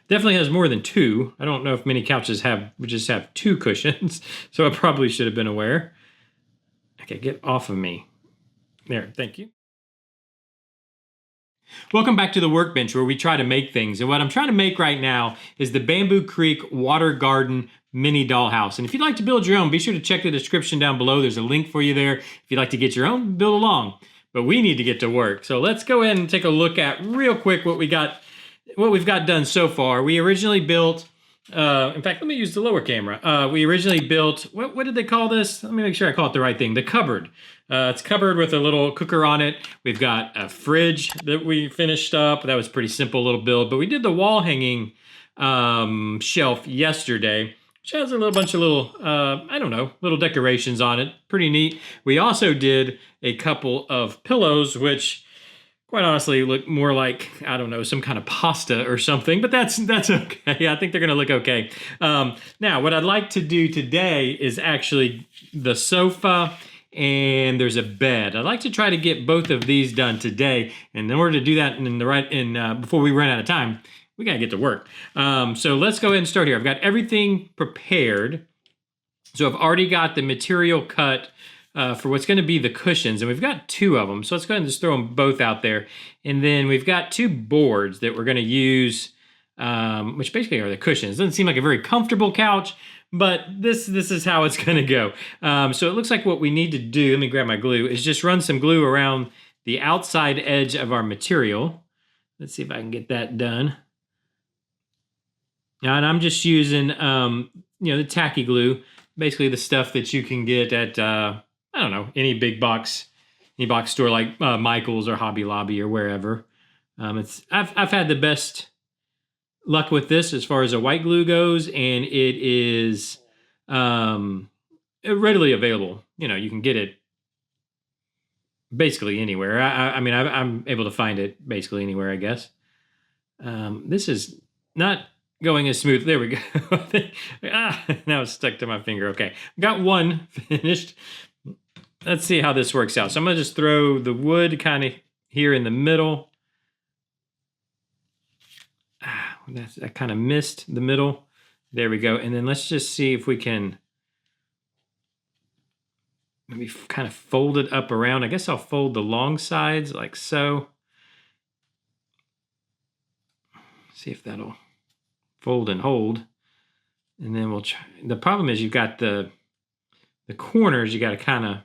Definitely has more than two. I don't know if many couches just have two cushions, so I probably should have been aware. Okay, get off of me. There, thank you. Welcome back to the workbench where we try to make things. And what I'm trying to make right now is the Bamboo Creek Water Garden Mini Dollhouse. And if you'd like to build your own, be sure to check the description down below. There's a link for you there. If you'd like to get your own, build along. But we need to get to work. So let's go ahead and take a look at real quick what we've got done so far. We originally built, in fact, let me use the lower camera. We originally built, what did they call this? Let me make sure I call it the right thing. The cupboard. It's covered with a little cooker on it. We've got a fridge that we finished up. That was a pretty simple little build. But we did the wall hanging shelf yesterday, which has a little bunch of little, I don't know, little decorations on it. Pretty neat. We also did a couple of pillows, which quite honestly look more like, I don't know, some kind of pasta or something, but that's okay. I think they're gonna look okay. Now, what I'd like to do today is actually the sofa, and there's a bed. I'd like to try to get both of these done today, and in order to do that before we run out of time, we gotta get to work. So let's go ahead and start here. I've got everything prepared. So I've already got the material cut for what's going to be the cushions, and we've got two of them. So let's go ahead and just throw them both out there. And then we've got two boards that we're going to use, which basically are the cushions. Doesn't seem like a very comfortable couch, but this is how it's going to go. So it looks like what we need to do, let me grab my glue, is just run some glue around the outside edge of our material. Let's see if I can get that done. Now, and I'm just using, the tacky glue, basically the stuff that you can get at, I don't know, any box store like Michael's or Hobby Lobby or wherever. I've had the best luck with this as far as a white glue goes, and it is readily available. You can get it basically anywhere. I'm able to find it basically anywhere, I guess. This is not going as smooth. There we go. Now it's stuck to my finger. Okay, got one finished. Let's see how this works out. So I'm going to just throw the wood kind of here in the middle. I kind of missed the middle. There we go. And then let's just see if we can maybe kind of fold it up around. I guess I'll fold the long sides like so. See if that'll fold and hold. And then we'll try. The problem is you've got the corners, you got to kind of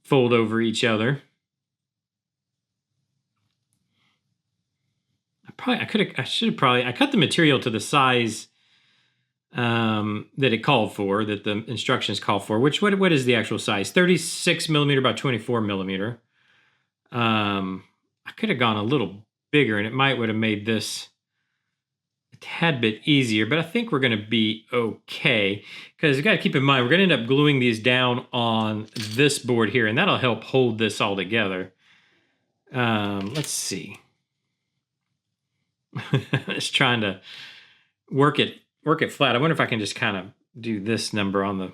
fold over each other. I cut the material to the size that it called for, that the instructions call for. What is the actual size? 36 millimeter by 24 millimeter. I could have gone a little bigger, and it would have made this a tad bit easier, but I think we're going to be okay, because you got to keep in mind we're going to end up gluing these down on this board here, and that'll help hold this all together. Let's see. Just trying to work it flat. I wonder if I can just kind of do this number on the,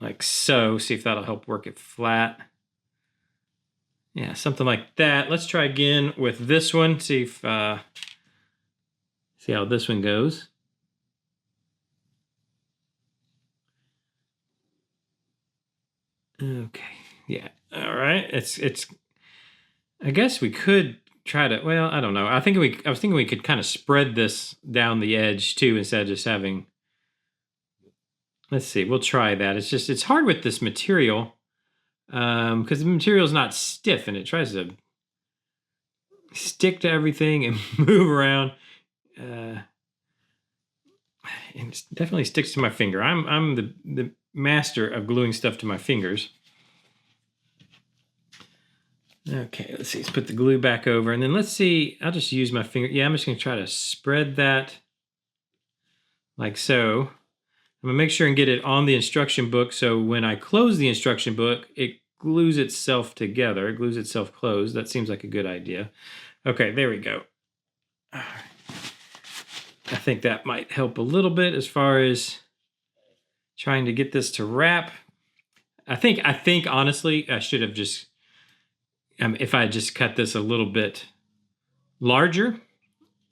like so, see if that'll help work it flat. Yeah, something like that. Let's try again with this one. See how this one goes. Okay. Yeah. All right. It's. I guess we could try to. Well, I don't know. I was thinking we could kind of spread this down the edge too, instead of just having. Let's see. We'll try that. It's hard with this material. Because the material is not stiff and it tries to stick to everything and move around. And it definitely sticks to my finger. I'm the master of gluing stuff to my fingers. Okay, let's see. Let's put the glue back over, and then let's see. I'll just use my finger. Yeah, I'm just going to try to spread that like so. I'm going to make sure and get it on the instruction book, so when I close the instruction book, it glues itself together. It glues itself closed. That seems like a good idea. Okay, there we go. I think that might help a little bit as far as trying to get this to wrap. I think honestly, I should have just, if I just cut this a little bit larger,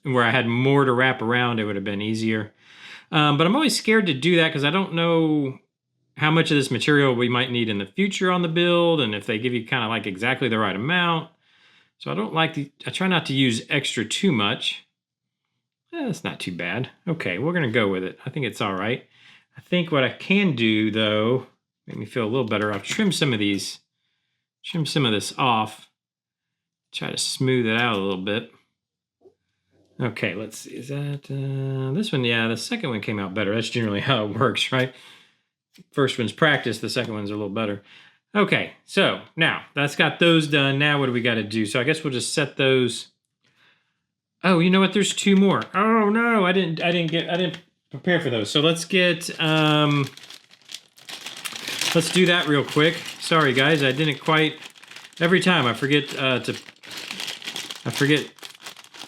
where I had more to wrap around, it would have been easier. But I'm always scared to do that because I don't know how much of this material we might need in the future on the build, and if they give you kind of like exactly the right amount. So I try not to use extra too much. That's not too bad. Okay, we're gonna go with it. I think it's all right. I think what I can do though, make me feel a little better, I'll trim some of this off. Try to smooth it out a little bit. Okay, let's see, is that, this one? Yeah, the second one came out better. That's generally how it works, right? First one's practice, the second one's a little better. Okay, so now that's got those done. Now what do we got to do? So I guess we'll just set those. Oh, you know what? There's two more. Oh no, I didn't prepare for those. So let's get let's do that real quick. Sorry guys, I didn't quite. Every time I forget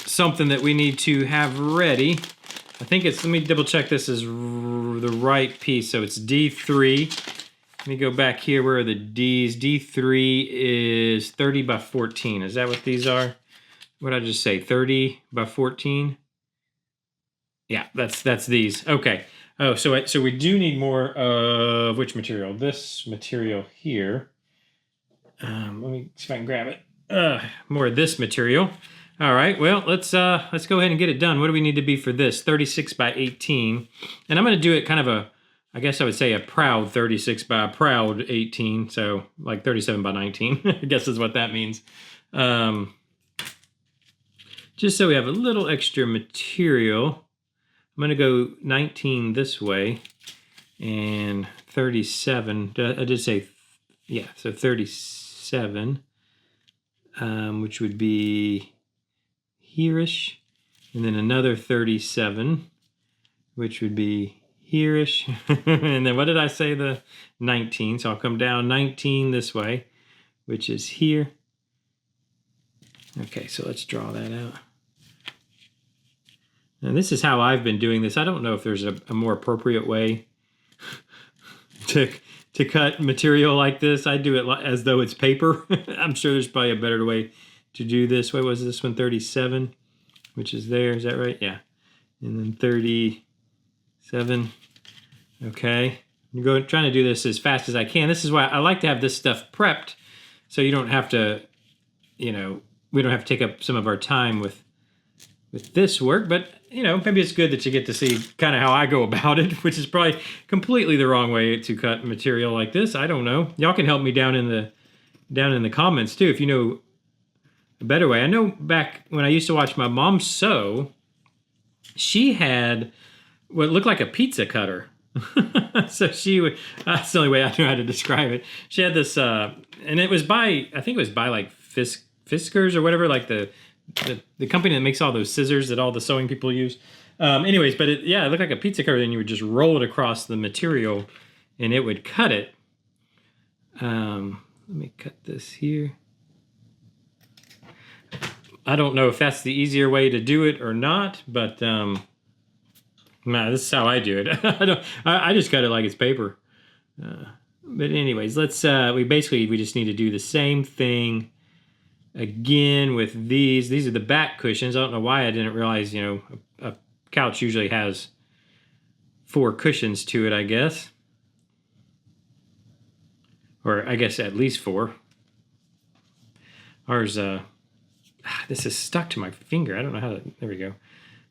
something that we need to have ready. I think it's, let me double check this is the right piece. So it's D3. Let me go back here. Where are the D's? D3 is 30 by 14. Is that what these are? What did I just say? 30 by 14? Yeah, that's these. Okay. Oh, so we do need more of which material? This material here. Let me see if I can grab it. More of this material. All right, well, let's go ahead and get it done. What do we need to be for this? 36 by 18. And I'm going to do it kind of a, I guess I would say a proud 36 by a proud 18. So like 37 by 19, I guess is what that means. Just so we have a little extra material. I'm going to go 19 this way and 37. I did say, yeah, so 37, which would be here-ish, and then another 37, which would be here-ish, and then what did I say, the 19, so I'll come down 19 this way, which is here. Okay, so let's draw that out. And this is how I've been doing this. I don't know if there's a more appropriate way to cut material like this. I do it as though it's paper. I'm sure there's probably a better way to do this. What was this one? 37, which is there. Is that right? Yeah. And then 37. Okay. I'm trying to do this as fast as I can. This is why I like to have this stuff prepped, so you don't have to, we don't have to take up some of our time with this work. But maybe it's good that you get to see kind of how I go about it, which is probably completely the wrong way to cut material like this. I don't know. Y'all can help me down in the comments too if you know a better way. I know back when I used to watch my mom sew, she had what looked like a pizza cutter. So she would, that's the only way I know how to describe it. She had this, and it was I think it was by like Fiskars or whatever, like the company that makes all those scissors that all the sewing people use. Anyways, but it looked like a pizza cutter. Then you would just roll it across the material and it would cut it. Let me cut this here. I don't know if that's the easier way to do it or not, but this is how I do it. I just cut it like it's paper. But anyways, let's we just need to do the same thing again with these. These are the back cushions. I don't know why I didn't realize, a couch usually has 4 cushions to it, I guess. Or I guess at least 4. Ours, this is stuck to my finger. I don't know how to, there we go.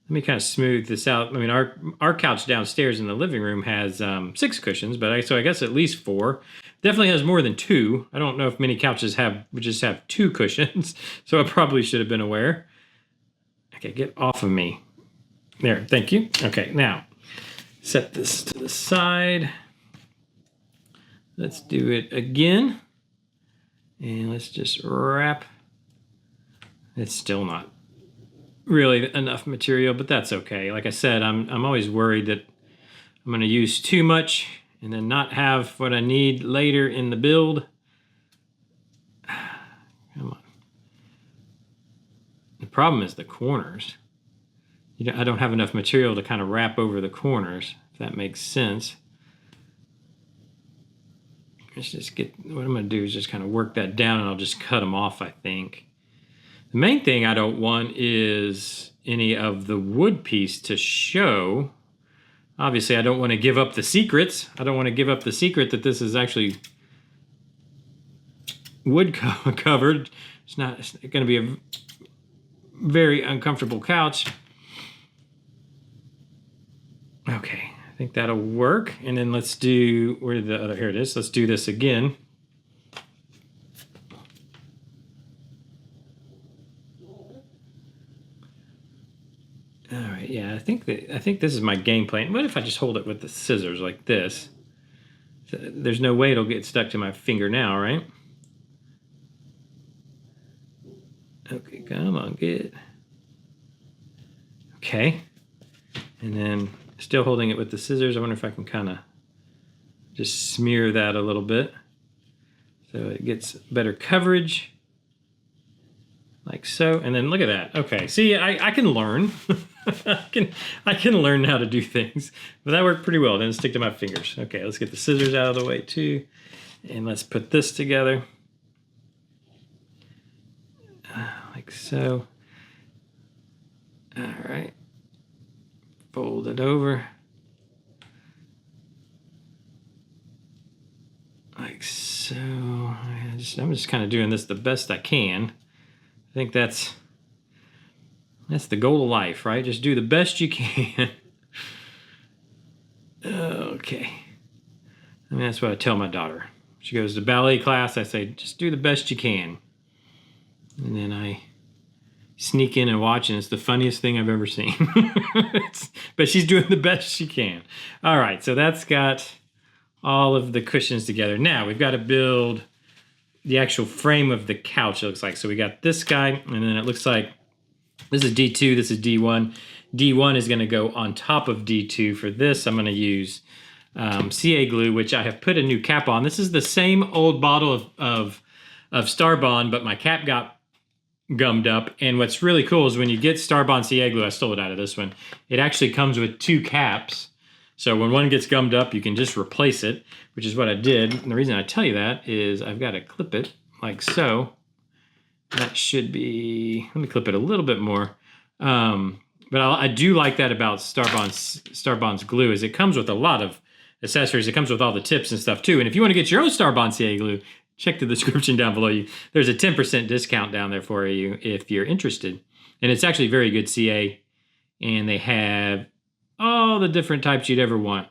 Let me kind of smooth this out. I mean, our couch downstairs in the living room has 6 cushions, so I guess at least 4. Definitely has more than 2. I don't know if many couches just have 2 cushions, so I probably should have been aware. Okay, get off of me. There, thank you. Okay, now set this to the side. Let's do it again. And let's just wrap. It's still not really enough material, but that's okay. Like I said, I'm always worried that I'm going to use too much and then not have what I need later in the build. Come on. The problem is the corners. I don't have enough material to kind of wrap over the corners, if that makes sense. Let's just what I'm going to do is just kind of work that down, and I'll just cut them off, I think. The main thing I don't want is, any of the wood piece to show. Obviously, I don't want to give up the secrets. I don't want to give up the secret that this is actually wood covered. It's going to be a very uncomfortable couch. Okay, I think that'll work. And then let's do, where the other, here it is. Let's do this again. All right, yeah, I think this is my game plan. What if I just hold it with the scissors like this? So there's no way it'll get stuck to my finger now, right? Okay, come on, get. Okay, and then still holding it with the scissors. I wonder if I can kind of just smear that a little bit so it gets better coverage. Like so, and then look at that. Okay, see, I can learn. I can learn how to do things, but that worked pretty well. Then stick to my fingers. Okay, let's get the scissors out of the way too, and let's put this together like so. All right, fold it over like so. I'm just kind of doing this the best I can. I think that's the goal of life, right? Just do the best you can. Okay. I mean, that's what I tell my daughter. She goes to ballet class. I say, just do the best you can. And then I sneak in and watch, and it's the funniest thing I've ever seen. But she's doing the best she can. All right, so that's got all of the cushions together. Now we've got to build the actual frame of the couch, it looks like. So we got this guy, and then it looks like this is D2, this is D1. D1 is going to go on top of D2. For this, I'm going to use CA glue, which I have put a new cap on. This is the same old bottle of Starbond, but my cap got gummed up. And what's really cool is when you get Starbond CA glue, I stole it out of this one, it actually comes with 2 caps. So when one gets gummed up, you can just replace it, which is what I did. And the reason I tell you that is I've got to clip it like so. That should be, let me clip it a little bit more. But I do like that about Starbond's glue is it comes with a lot of accessories. It comes with all the tips and stuff too. And if you want to get your own Starbond CA glue, check the description down below. There's a 10% discount down there for you if you're interested. And it's actually very good CA. And they have all the different types you'd ever want.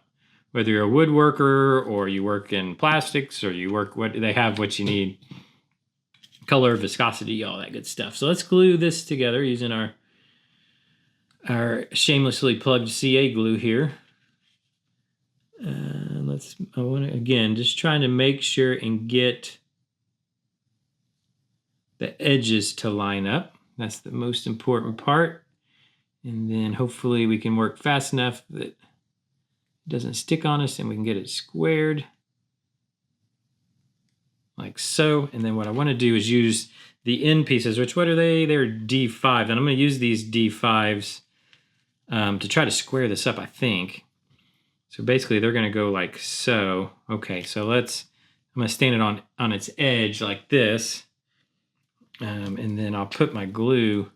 Whether you're a woodworker or you work in plastics or you work, they have what you need. Color, viscosity, all that good stuff. So let's glue this together using our shamelessly plugged CA glue here. I want to, again, just trying to make sure and get the edges to line up. That's the most important part. And then hopefully we can work fast enough that it doesn't stick on us and we can get it squared. Like so. And then what I want to do is use the end pieces, which what are they? They're D5. And I'm going to use these D5s to try to square this up, I think. So basically they're going to go like so. Okay, so I'm going to stand it on its edge like this. And then I'll put my glue,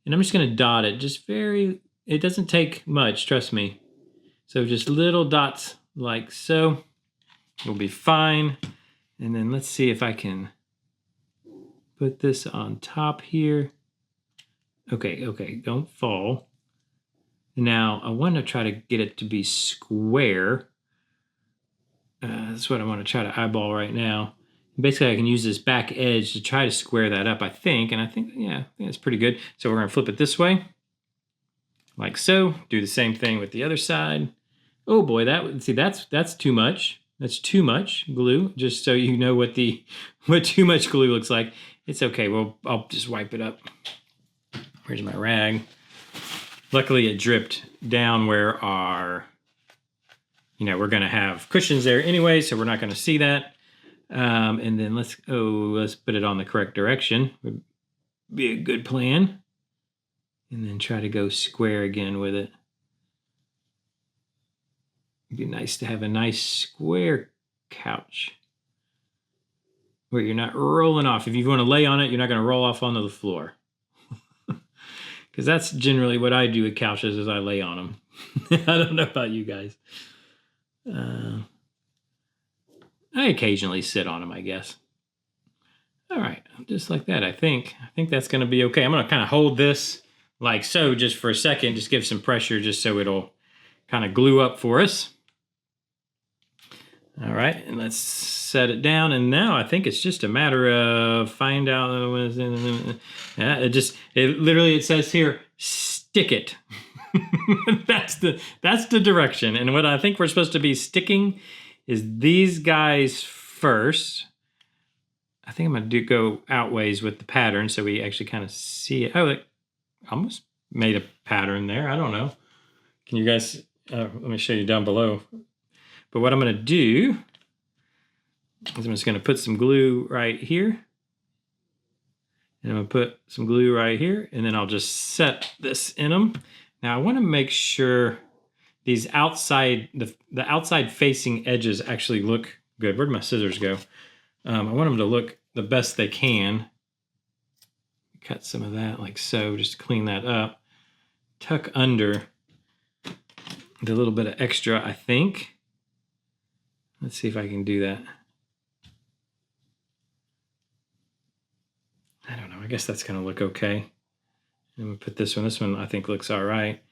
and I'm just going to dot it. It doesn't take much, trust me. So just little dots like so. It'll be fine. And then let's see if I can put this on top here. Okay, don't fall. Now I want to try to get it to be square. That's what I want to try to eyeball right now. Basically, I can use this back edge to try to square that up, I think. And I think it's pretty good. So we're going to flip it this way, like so. Do the same thing with the other side. Oh boy, that's too much. That's too much glue, just so you know what too much glue looks like. It's okay, I'll just wipe it up. Where's my rag? Luckily it dripped down where we're gonna have cushions there anyway, so we're not gonna see that. And then let's put it on the correct direction. Would be a good plan. And then try to go square again with it. It'd be nice to have a nice square couch where you're not rolling off. If you want to lay on it, you're not going to roll off onto the floor. Because that's generally what I do with couches is I lay on them. I don't know about you guys. I occasionally sit on them, I guess. All right, just like that, I think. I think that's going to be okay. I'm going to kind of hold this like so just for a second, just give some pressure just so it'll kind of glue up for us. All right, and let's set it down. And now I think it's just a matter of find out. Yeah, it literally says here, stick it. That's the direction. And what I think we're supposed to be sticking is these guys first. I think I'm going to go outways with the pattern so we actually kind of see it. Oh, it almost made a pattern there. I don't know. Can you guys, let me show you down below. But what I'm going to do is I'm just going to put some glue right here. And I'm going to put some glue right here. And then I'll just set this in them. Now I want to make sure these outside, the outside facing edges actually look good. Where'd my scissors go? I want them to look the best they can. Cut some of that like so, just to clean that up. Tuck under the little bit of extra, I think. Let's see if I can do that. I don't know, I guess that's gonna look okay. I'm gonna put this one I think looks all right.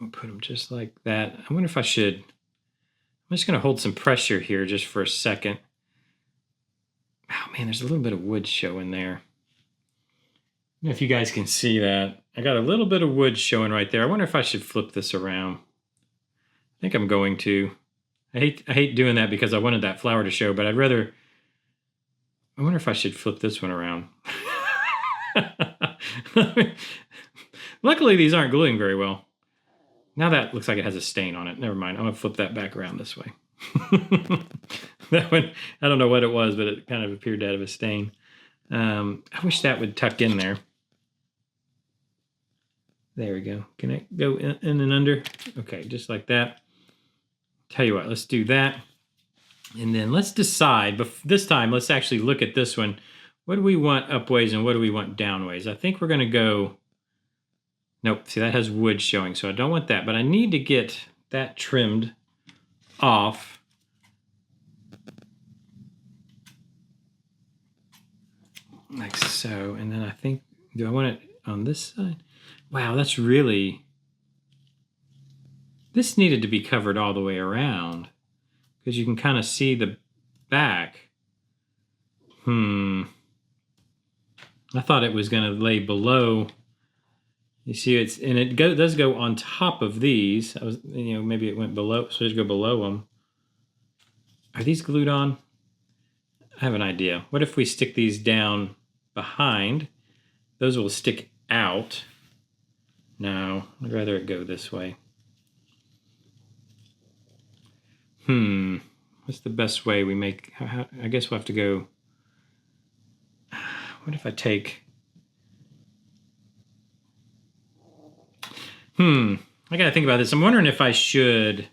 I'll put them just like that. I wonder if I should, I'm just gonna hold some pressure here just for a second. Oh man, there's a little bit of wood showing there. I don't know if you guys can see that. I got a little bit of wood showing right there. I wonder if I should flip this around. I think I'm going to. I hate doing that because I wanted that flower to show, but I wonder if I should flip this one around. Luckily, these aren't gluing very well. Now that looks like it has a stain on it. Never mind. I'm going to flip that back around this way. That one, I don't know what it was, but it kind of appeared to have a stain. I wish that would tuck in there. There we go. Can it go in and under? Okay, just like that. Tell you what, let's do that. And then let's decide, but this time, let's actually look at this one. What do we want upways and what do we want downways? I think we're going to go, nope, see that has wood showing, so I don't want that, but I need to get that trimmed off. Like so, and then I think, do I want it on this side? Wow, that's really, this needed to be covered all the way around because you can kind of see the back. I thought it was going to lay below. You see, it does go on top of these. I was, maybe it went below, so just go below them. Are these glued on? I have an idea. What if we stick these down behind? Those will stick out. No, I'd rather it go this way. What's the best way we make, I guess we'll have to go, what if I take, I gotta think about this. I'm wondering if I should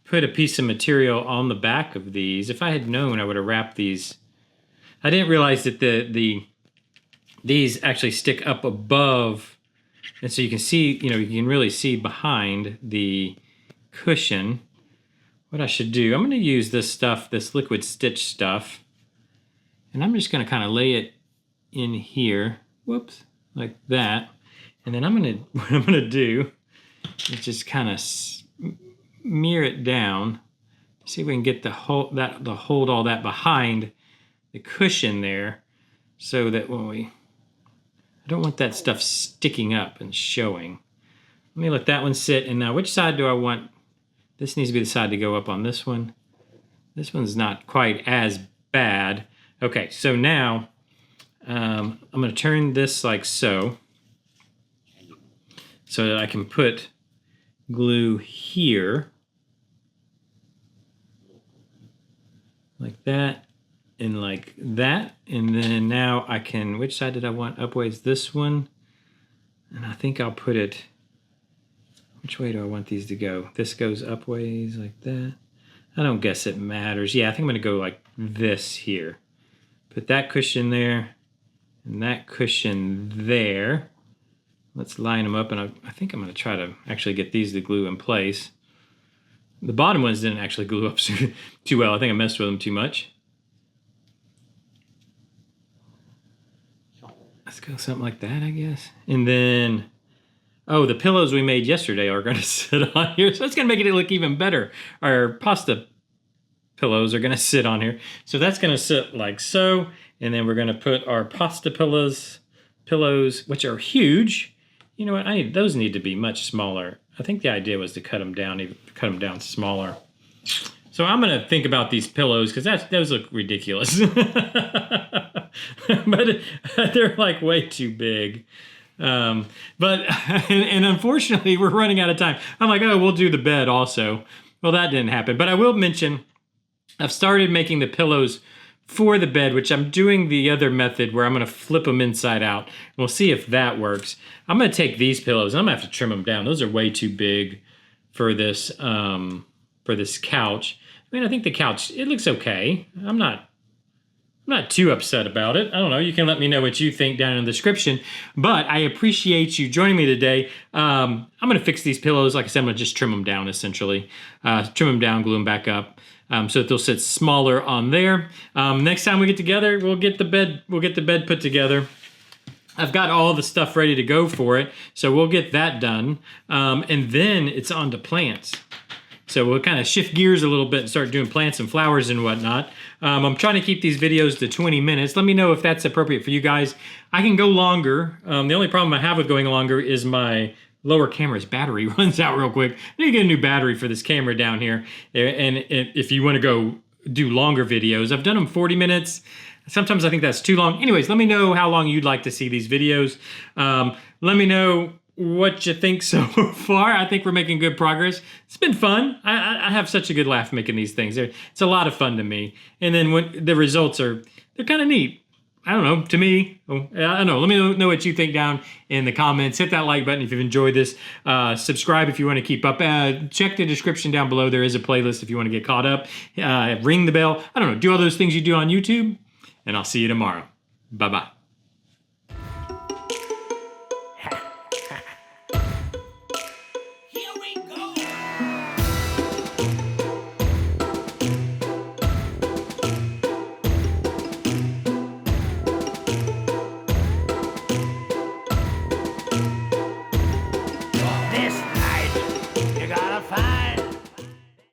put a piece of material on the back of these. If I had known, I would have wrapped these. I didn't realize that these actually stick up above, and so you can see, you can really see behind the cushion. What I should do, I'm going to use this stuff, this liquid stitch stuff, and I'm just going to kind of lay it in here, whoops, like that. And then what I'm going to do is just kind of smear it down. See if we can get to hold all that behind the cushion there, so that I don't want that stuff sticking up and showing. Let me let that one sit. And now which side do I want? This needs to be the side to go up on this one. This one's not quite as bad. Okay, so now I'm going to turn this like so that I can put glue here like that and like that. And then now I can, which side did I want upways? This one. And I think I'll put it, which way do I want these to go? This goes upways like that. I don't guess it matters. Yeah, I think I'm going to go like this here. Put that cushion there and that cushion there. Let's line them up, and I think I'm going to try to actually get these to glue in place. The bottom ones didn't actually glue up too well. I think I messed with them too much. Let's go something like that, I guess. And then, oh, the pillows we made yesterday are going to sit on here. So that's going to make it look even better. Our pasta pillows are going to sit on here. So that's going to sit like so. And then we're going to put our pasta pillows, which are huge. You know what? Those need to be much smaller. I think the idea was to cut them down smaller. So I'm going to think about these pillows because those look ridiculous. But they're like way too big. And unfortunately, we're running out of time. I'm like, oh, we'll do the bed also. Well, that didn't happen. But I will mention, I've started making the pillows for the bed, which I'm doing the other method where I'm going to flip them inside out. We'll see if that works. I'm going to take these pillows and I'm going to have to trim them down. Those are way too big for this couch. I mean, I think the couch, it looks okay. I'm not too upset about it. I don't know. You can let me know what you think down in the description. But I appreciate you joining me today. I'm going to fix these pillows. Like I said, I'm going to just trim them down, essentially. Trim them down, glue them back up, so that they'll sit smaller on there. Next time we get together, we'll get the bed put together. I've got all the stuff ready to go for it, so we'll get that done. And then it's on to plants. So we'll kind of shift gears a little bit and start doing plants and flowers and whatnot. I'm trying to keep these videos to 20 minutes. Let me know if that's appropriate for you guys. I can go longer. The only problem I have with going longer is my lower camera's battery runs out real quick. I need to get a new battery for this camera down here. And if you want to go do longer videos, I've done them 40 minutes. Sometimes I think that's too long. Anyways, let me know how long you'd like to see these videos. Let me know what you think so far. I think we're making good progress. It's been fun. I have such a good laugh making these things. It's a lot of fun to me. And then when the results they're kind of neat. I don't know, to me. I don't know. Let me know what you think down in the comments. Hit that like button if you've enjoyed this. Subscribe if you want to keep up. Check the description down below. There is a playlist if you want to get caught up. Ring the bell. I don't know. Do all those things you do on YouTube. And I'll see you tomorrow. Bye-bye.